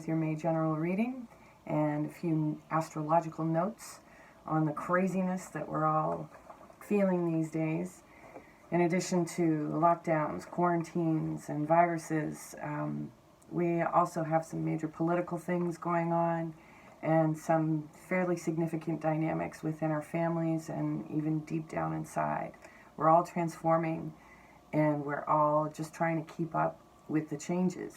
with your May general reading and a few astrological notes on the craziness that we're all feeling these days. In addition to lockdowns, quarantines, and viruses, we also have some major political things going on and some fairly significant dynamics within our families and even deep down inside. We're all transforming and we're all just trying to keep up with the changes.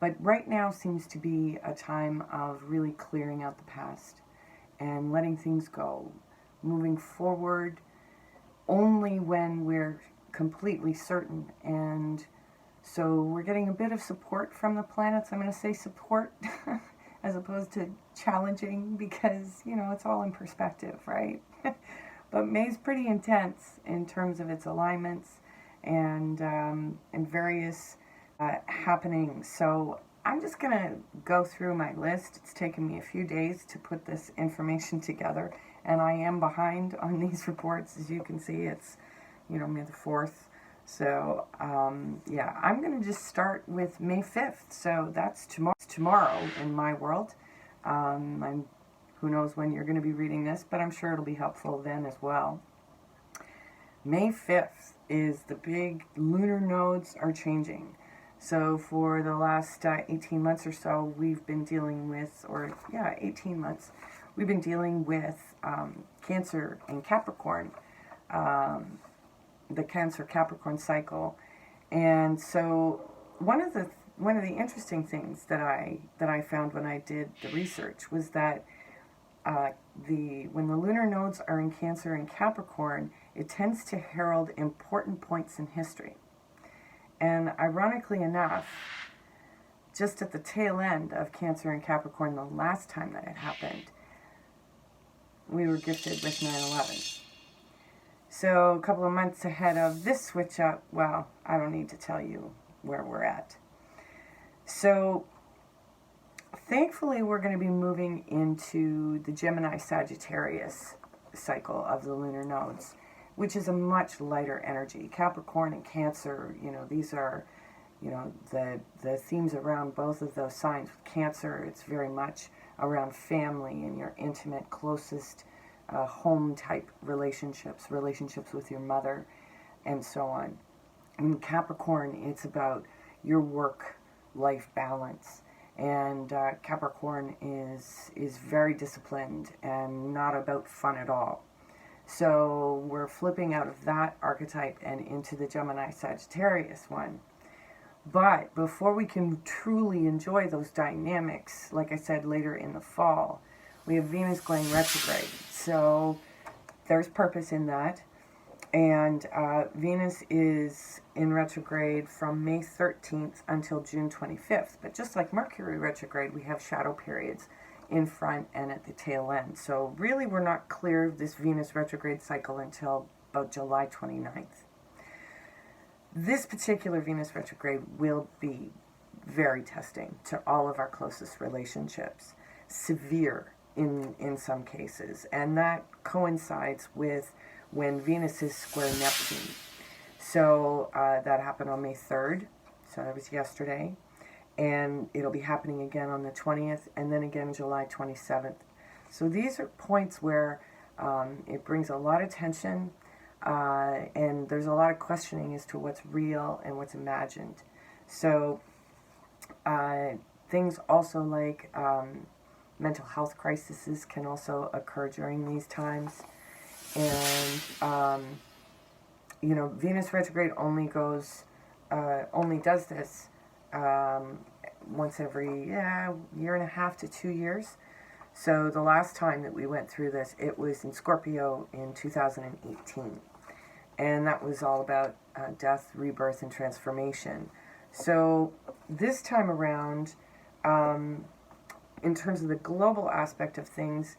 But right now seems to be a time of really clearing out the past and letting things go, moving forward only when we're completely certain. And so we're getting a bit of support from the planets. I'm going to say support as opposed to challenging because, you know, it's all in perspective, right? But May's pretty intense in terms of its alignments and various happenings. So I'm just going to go through my list. It's taken me a few days to put this information together, and I am behind on these reports. As you can see, it's, you know, May the 4th. So, yeah, I'm going to just start with May 5th. So that's tomorrow in my world. Who knows when you're going to be reading this, but I'm sure it'll be helpful then as well. May 5th is the big lunar nodes are changing. So for the last 18 months or so, we've been dealing with, 18 months, we've been dealing with Cancer and Capricorn, the Cancer-Capricorn cycle. And so one of the interesting things that I found when I did the research was that when the lunar nodes are in Cancer and Capricorn, it tends to herald important points in history. And ironically enough, just at the tail end of Cancer and Capricorn, the last time that it happened, we were gifted with 9/11. So a couple of months ahead of this switch up, well, I don't need to tell you where we're at. So thankfully, we're going to be moving into the Gemini-Sagittarius cycle of the lunar nodes, which is a much lighter energy. Capricorn and Cancer, you know, these are, you know, the themes around both of those signs. With Cancer, it's very much around family and your intimate, closest home-type relationships with your mother, and so on. In Capricorn, it's about your work-life balance. And Capricorn is very disciplined and not about fun at all. So we're flipping out of that archetype and into the Gemini-Sagittarius one. But before we can truly enjoy those dynamics, like I said, later in the fall, we have Venus going retrograde. So there's purpose in that. And Venus is in retrograde from May 13th until June 25th. But just like Mercury retrograde, we have shadow periods in front and at the tail end. So really we're not clear of this Venus retrograde cycle until about July 29th. This particular Venus retrograde will be very testing to all of our closest relationships. Severe in some cases. And that coincides with when Venus is square Neptune. So that happened on May 3rd, so that was yesterday, and it'll be happening again on the 20th, and then again July 27th. So these are points where it brings a lot of tension, and there's a lot of questioning as to what's real and what's imagined. So things also like mental health crises can also occur during these times. And, you know, Venus retrograde only does this once every year and a half to 2 years. So the last time that we went through this, it was in Scorpio in 2018. And that was all about death, rebirth, and transformation. So this time around, in terms of the global aspect of things,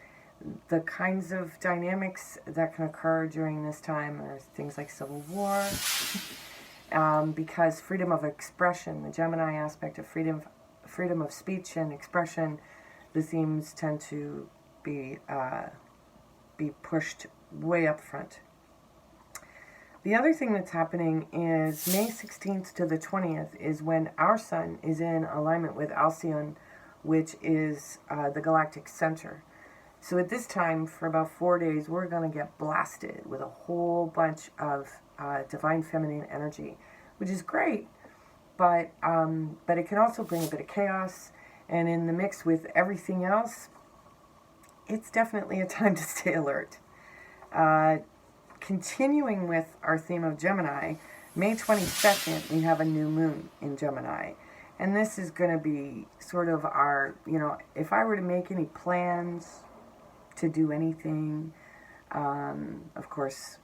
the kinds of dynamics that can occur during this time are things like civil war, because freedom of expression, the Gemini aspect of freedom of speech and expression, the themes tend to be pushed way up front. The other thing that's happening is May 16th to the 20th is when our sun is in alignment with Alcyon which is the galactic center. So at this time, for about 4 days, we're going to get blasted with a whole bunch of divine feminine energy, which is great, but it can also bring a bit of chaos. And in the mix with everything else, it's definitely a time to stay alert. Continuing with our theme of Gemini, May 22nd, we have a new moon in Gemini. And this is going to be sort of our, if I were to make any plans to do anything, of course,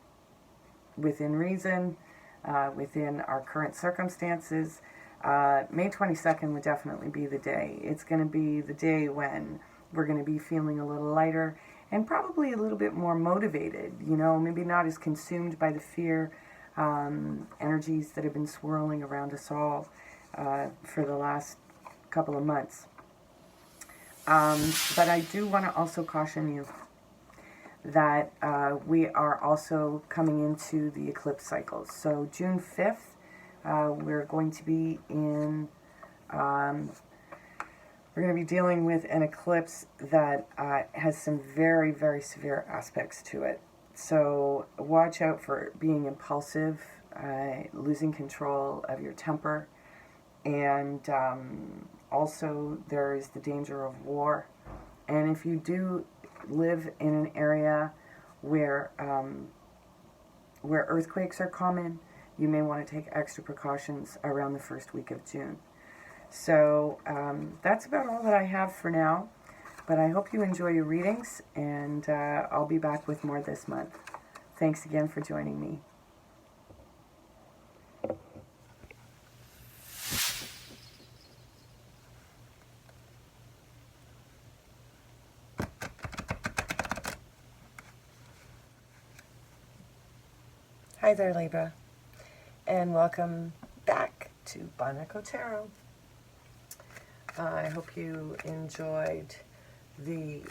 within reason, within our current circumstances, May 22nd would definitely be the day. It's going to be the day when we're going to be feeling a little lighter and probably a little bit more motivated, maybe not as consumed by the fear energies that have been swirling around us all for the last couple of months. But I do want to also caution you that we are also coming into the eclipse cycles. So June 5th, we're going to be we're going to be dealing with an eclipse that has some very, very severe aspects to it. So watch out for being impulsive, losing control of your temper, and also there is the danger of war. And if you do live in an area where earthquakes are common, you may want to take extra precautions around the first week of June. So that's about all that I have for now. But I hope you enjoy your readings, and I'll be back with more this month. Thanks again for joining me. Hi there, Libra, and welcome back to Barnacle Tarot. I hope you enjoyed the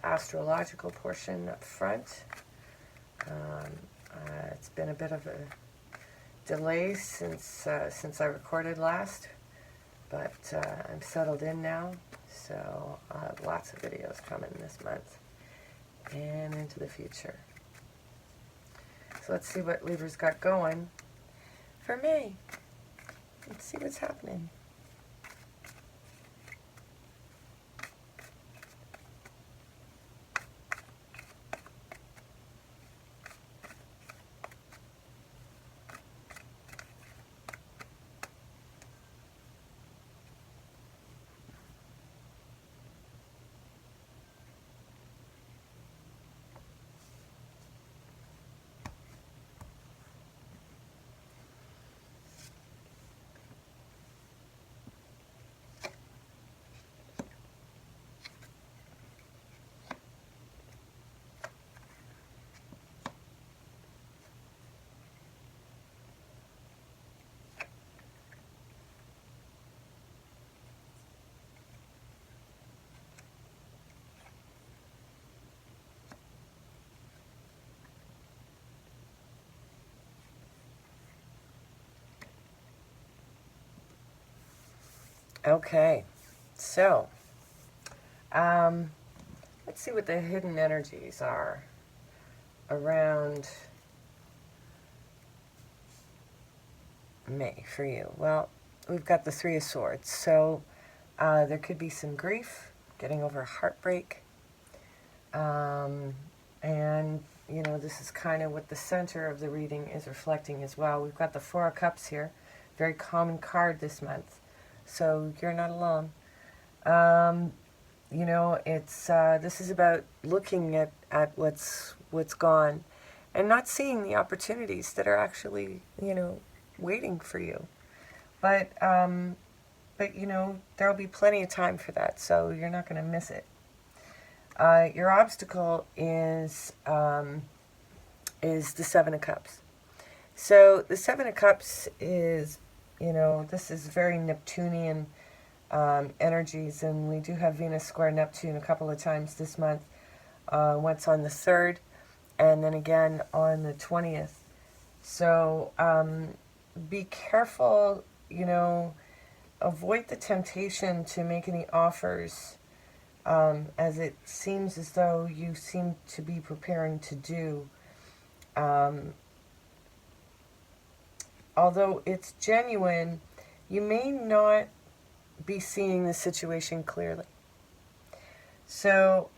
astrological portion up front. It's been a bit of a delay since I recorded last, but I'm settled in now, so lots of videos coming this month and into the future. So let's see what Libra's got going for May. Let's see what's happening. Okay, so let's see what the hidden energies are around May for you. Well, we've got the Three of Swords, so there could be some grief, getting over heartbreak, and this is kind of what the center of the reading is reflecting as well. We've got the Four of Cups here, very common card this month. So you're not alone. It's this is about looking at what's gone and not seeing the opportunities that are actually, waiting for you. But there'll be plenty of time for that, so you're not going to miss it. Your obstacle is the Seven of Cups. So the Seven of Cups is, this is very Neptunian energies, and we do have Venus square Neptune a couple of times this month, once on the 3rd, and then again on the 20th. So be careful, avoid the temptation to make any offers, as it seems as though you seem to be preparing to do. Although it's genuine, you may not be seeing the situation clearly. So,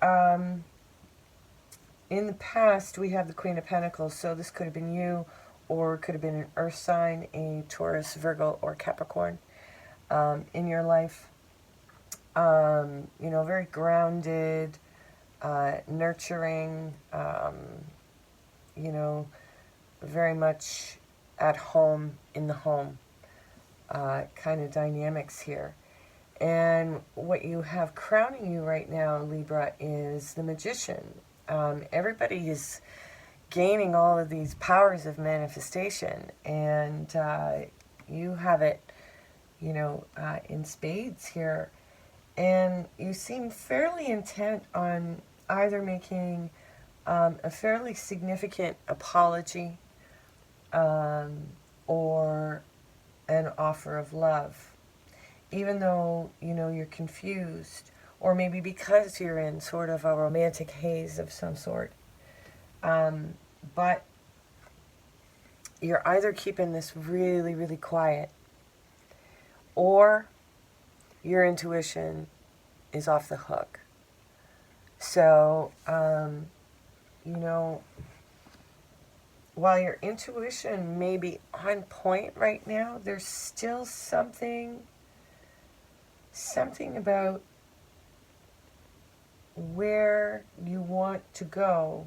in the past, we have the Queen of Pentacles, so this could have been you, or it could have been an earth sign, a Taurus, Virgo, or Capricorn in your life. Very grounded, nurturing, very much at home in the home kind of dynamics here. And what you have crowning you right now, Libra, is the Magician. Everybody is gaining all of these powers of manifestation, and you have it, in spades here. And you seem fairly intent on either making a fairly significant apology or an offer of love. Even though, you're confused, or maybe because you're in sort of a romantic haze of some sort. But you're either keeping this really, really quiet, or your intuition is off the hook. So, while your intuition may be on point right now, there's still something about where you want to go.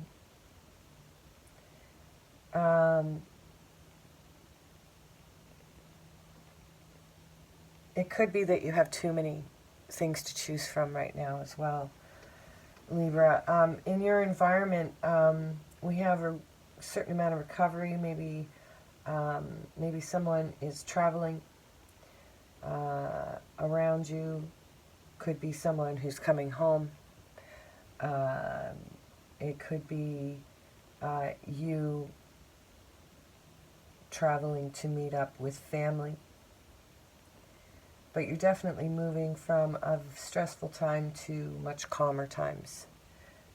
It could be that you have too many things to choose from right now as well, Libra. In your environment, we have a certain amount of recovery. Maybe someone is traveling around you. Could be someone who's coming home. It could be you traveling to meet up with family. But you're definitely moving from a stressful time to much calmer times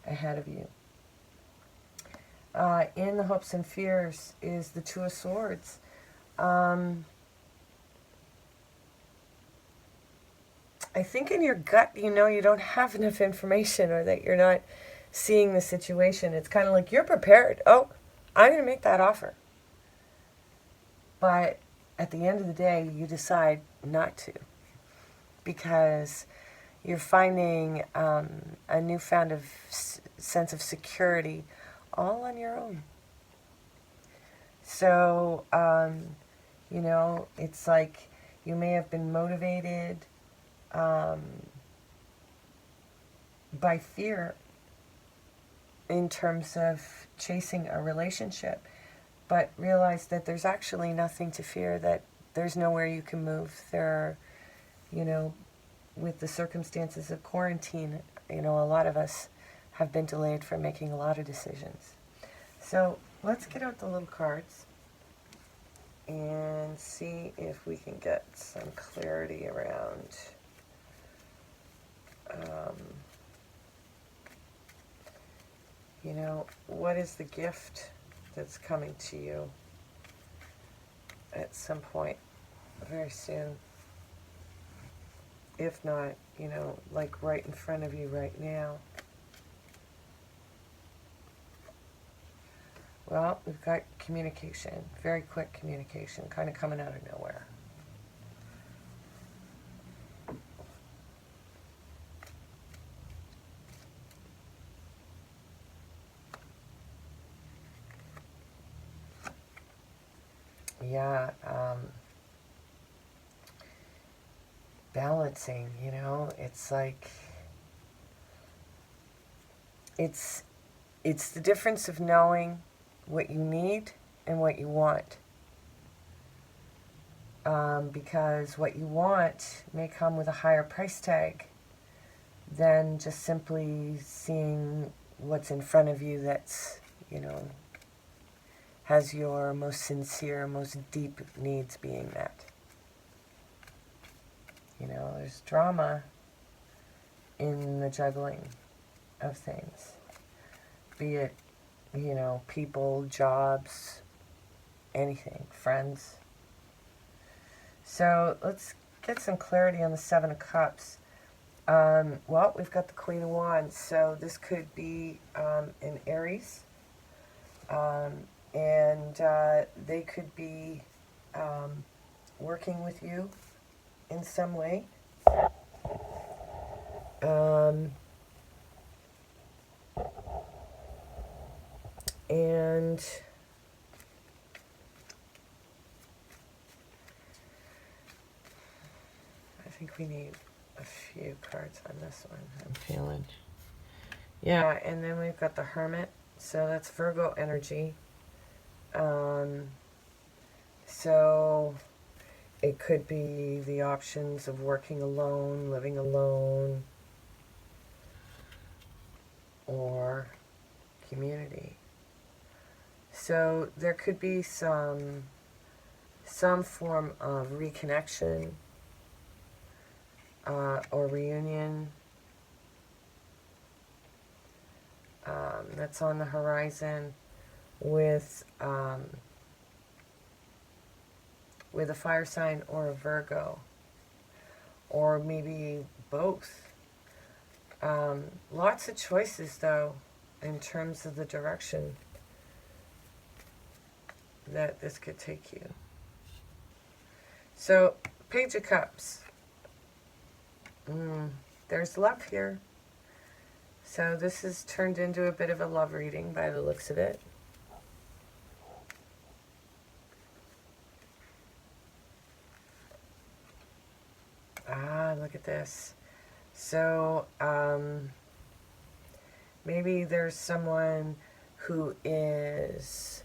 ahead of you. In the hopes and fears is the Two of Swords. I think in your gut, you don't have enough information, or that you're not seeing the situation. It's kind of like you're prepared. Oh, I'm going to make that offer. But at the end of the day, you decide not to, because you're finding a newfound sense of security all on your own. So, it's like you may have been motivated by fear in terms of chasing a relationship, but realize that there's actually nothing to fear, that there's nowhere you can move. There are, with the circumstances of quarantine, a lot of us have been delayed from making a lot of decisions. So let's get out the little cards and see if we can get some clarity around what is the gift that's coming to you at some point very soon. If not, like right in front of you right now. Well, we've got communication, very quick communication, kind of coming out of nowhere. Yeah, balancing, it's like, it's the difference of knowing what you need and what you want. Because what you want may come with a higher price tag than just simply seeing what's in front of you that's, has your most sincere, most deep needs being met. You know, there's drama in the juggling of things. Be it, you know, people, jobs, anything, friends. So let's get some clarity on the Seven of Cups. Well, we've got the Queen of Wands, so this could be an Aries. And they could be working with you in some way. And I think we need a few cards on this one, I'm feeling. Yeah, and then we've got the Hermit, so that's Virgo energy. So it could be the options of working alone, living alone, or community. So there could be some form of reconnection or reunion that's on the horizon with a fire sign or a Virgo, or maybe both. Lots of choices, though, in terms of the direction that this could take you. So, Page of Cups. There's love here. So this is turned into a bit of a love reading by the looks of it. Look at this. So, maybe there's someone who is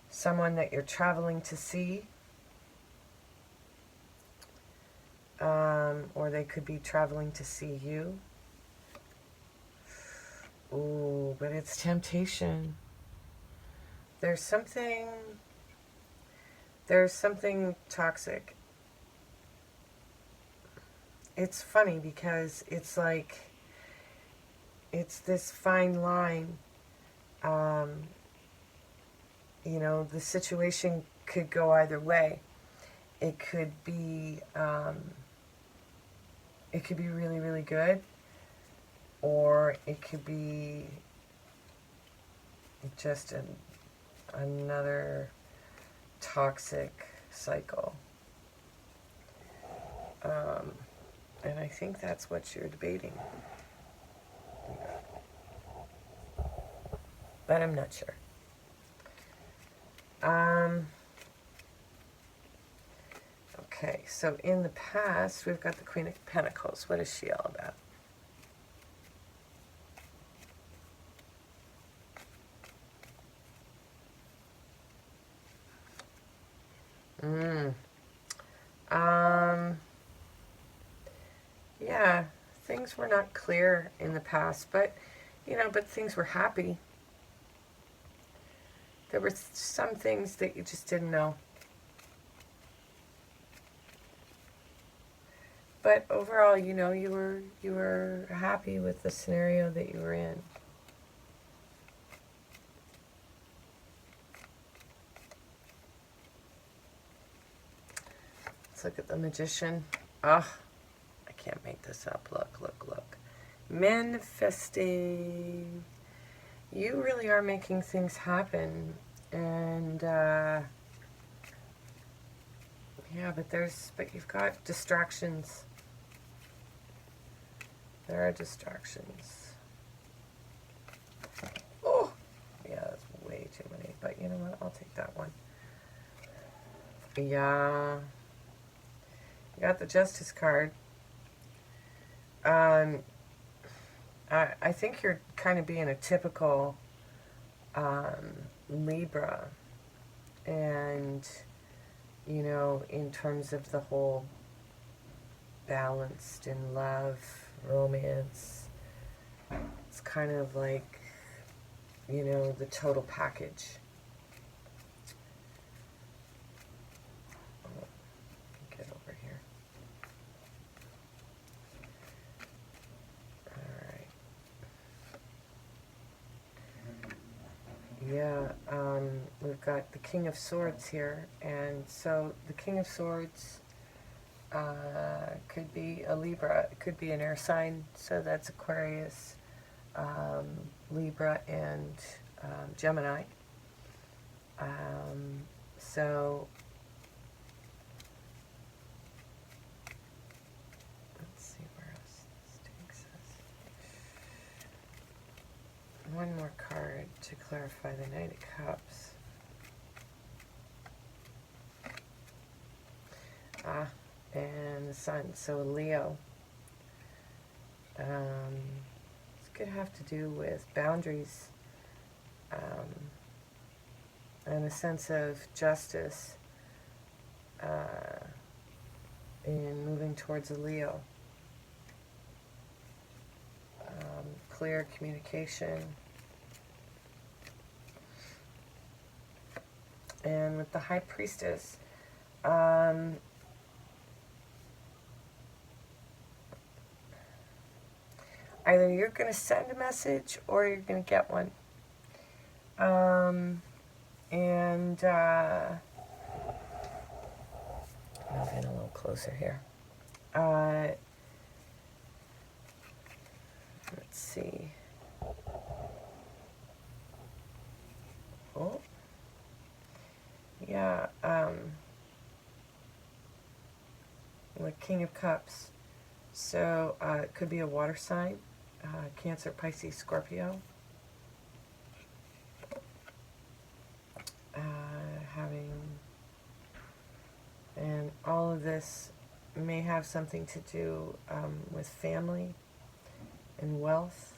someone that you're traveling to see. Or they could be traveling to see you. Ooh, but it's temptation. There's something toxic. It's funny because it's like, it's this fine line. You know, the situation could go either way. It could be really, really good, or it could be just another toxic cycle. And I think that's what you're debating. But I'm not sure. Okay, so in the past, we've got the Queen of Pentacles. What is she all about? Yeah, things were not clear in the past, but, you know, but things were happy. There were some things that you just didn't know. But overall, you know, you were happy with the scenario that you were in. Let's look at the Magician. I can't make this up. Look. Manifesting. You really are making things happen. And, yeah, but you've got distractions. There are distractions. Oh, yeah, that's way too many. But you know what? I'll take that one. Yeah. You got the Justice card. I think you're kind of being a typical Libra. And, you know, in terms of the whole balanced in love, romance, it's kind of like, you know, the total package. Get over here. Yeah, we've got the King of Swords here, and so the King of Swords could be a Libra, it could be an air sign, so that's Aquarius, um, Libra, and Gemini. So let's see where else this takes us. One more card to clarify the Knight of Cups. And the Sun, so Leo. This could have to do with boundaries and a sense of justice in moving towards a Leo. Clear communication. And with the High Priestess, either you're going to send a message or you're going to get one. Moving a little closer here. Let's see. Oh. Yeah, the King of Cups. So it could be a water sign, Cancer, Pisces, Scorpio. And all of this may have something to do with family and wealth.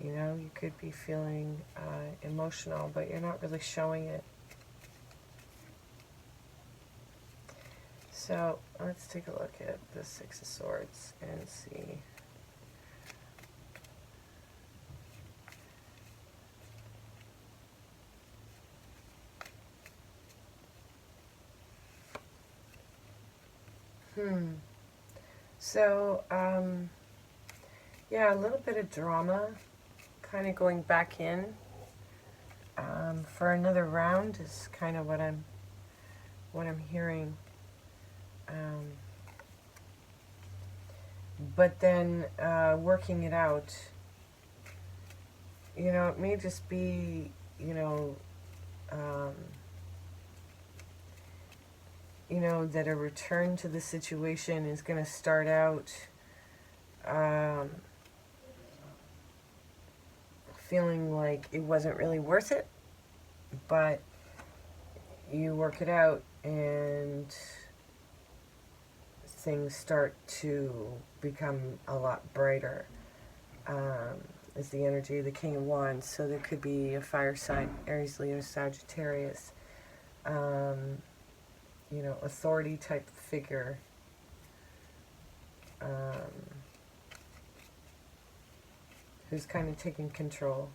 You know, you could be feeling emotional, but you're not really showing it. So let's take a look at the Six of Swords and see. So, yeah, a little bit of drama, kind of going back in for another round is kind of what I'm hearing. But then working it out, you know, it may just be, you know, that a return to the situation is going to start out feeling like it wasn't really worth it, but you work it out and things start to become a lot brighter. Is the energy of the King of Wands, so there could be a fire sign, Aries, Leo, Sagittarius, you know, authority type figure, who's kind of taking control.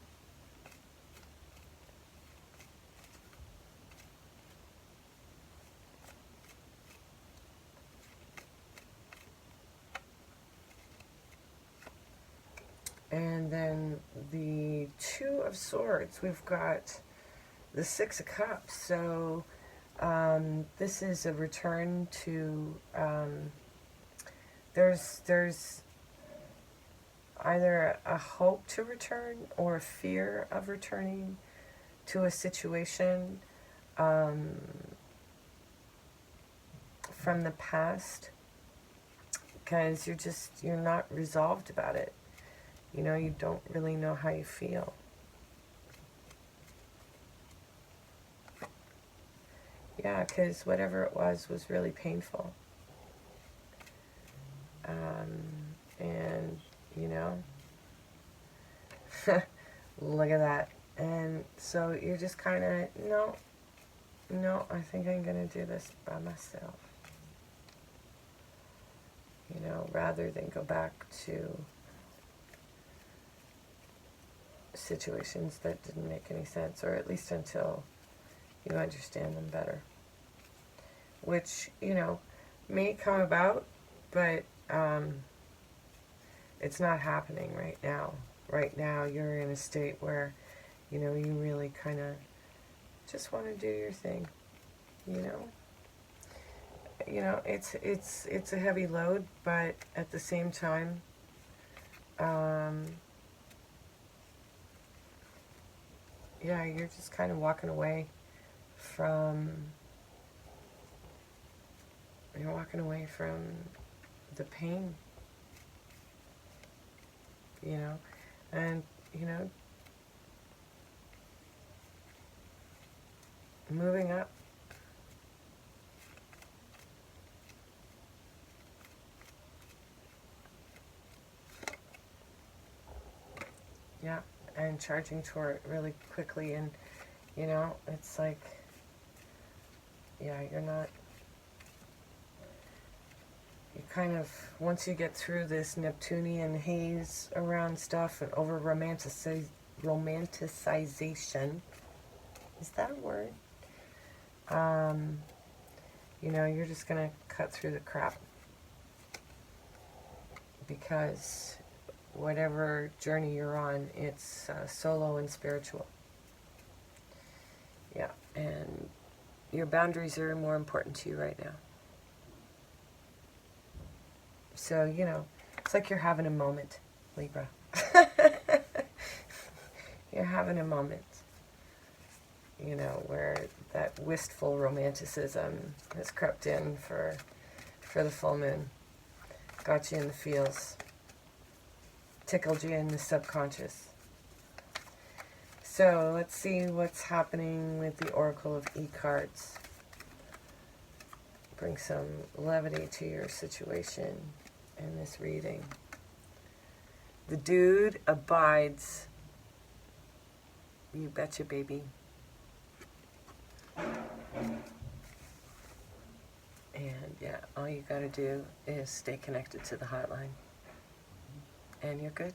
And then the Two of Swords, we've got the Six of Cups. So this is a return to, there's either a hope to return or a fear of returning to a situation from the past, because you're not resolved about it. You know, you don't really know how you feel. Yeah, because whatever it was really painful. And, you know, look at that. And so you're just kind of, no, I think I'm going to do this by myself. You know, rather than go back to situations that didn't make any sense, or at least until you understand them better. Which, you know, may come about, but it's not happening right now. Right now, you're in a state where, you know, you really kind of just want to do your thing, you know. You know, it's a heavy load, but at the same time, yeah, you're just kind of walking away from, you're walking away from the pain, you know, and, you know, moving up. Yeah, and charging toward it really quickly, and, you know, it's like, yeah, you're not, you kind of, once you get through this Neptunian haze around stuff and over romanticization, is that a word? You know, you're just going to cut through the crap, because whatever journey you're on, it's solo and spiritual. Yeah, and your boundaries are more important to you right now. So, you know, it's like you're having a moment, Libra. You're having a moment, you know, where that wistful romanticism has crept in for the full moon. Got you in the feels. Tickled you in the subconscious. So let's see what's happening with the Oracle of E-cards. Bring some levity to your situation in this reading. The dude abides. You betcha, baby. And yeah, all you gotta do is stay connected to the hotline. And you're good.